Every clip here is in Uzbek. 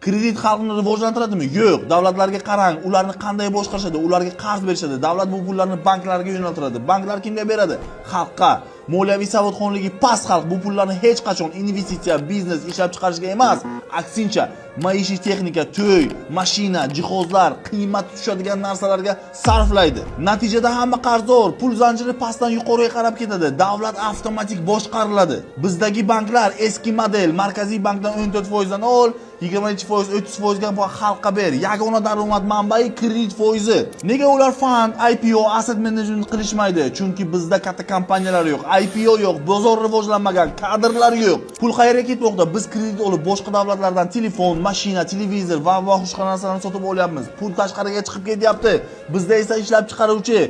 Kredit xalqni rivojlantiradimi? Yo'q. Davlatlarga qarang, ularni qanday boshqarishadi, ularga qarz berishadi. Davlat bu pullarni banklarga yo'naltiradi. Banklar kimga beradi? Xalqqa. Moliyaviy savodxonligi past xalq bu pullarni hech qachon investitsiya, biznes, ishlab chiqarishga emas, aksincha maishiy texnika, to'y, mashina, jihozlar, qiymat tushadigan narsalarga sarflaydi. Natijada hamma qarzdor, pul zanjiri pastdan yuqoriga qarab ketadi. Davlat avtomatik boshqariladi. Bizdagi banklar eski model, markaziy bankdan 14% dan ol, 22%, 30% ga xalqqa ber. Yagona daromad manbai kredit foizi. Nega ular fond, IPO, asset management qilishmaydi? Chunki bizda katta kompaniyalar yo'q, IPO yo'q, bozor rivojlanmagan, kadrlar yo'q. Pul qayerga ketmoqda? Biz kredit olib boshqa davlatlardan telefon, mashina, televizor va boshqa narsalarni sotib olyapmiz. Pul tashqariga chiqib ketyapti. Bizda esa ishlab chiqaruvchi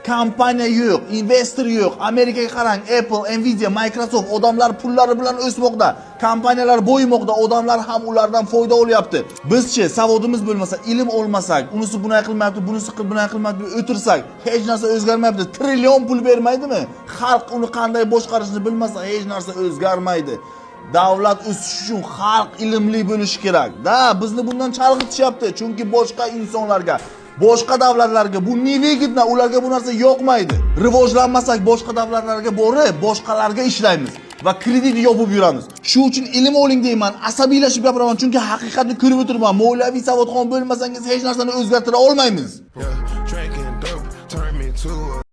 kompaniya yo'q, investor yo'q. Amerikaga qarang, Apple, Nvidia, Microsoft odamlar pullari bilan o'smoqda. Kompaniyalar boyimoqda, odamlar ham ulardan foyda olyapti. Bizchi savodimiz bo'lmasa, ilm olmasak, unisi bunday qilmayapti, bunisi bunday qilmayapti, o'tirsak, hech narsa o'zgarmayapti. Trillion pul bermaydimi? Xalq uni qanday boshqarishni bilmasa, hech narsa o'zgarmaydi. Davlat o'sish uchun xalq ilmli bo'lishi kerak. Da, bizni bundan chalg'itishyapti, chunki boshqa insonlarga, boshqa davlatlarga bu nevigidna, ularga bu narsa yoqmaydi. Rivojlanmasak boshqa davlatlarga borib, boshqalarga ishlaymiz va kredit yopib yuramiz. Shu uchun ilm oling deyman, asabiylashib gapiraman, chunki haqiqatni ko'rib o'tirman. Moliyaviy savodxon bo'lmasangiz hech narsani o'zgartira olmaymiz.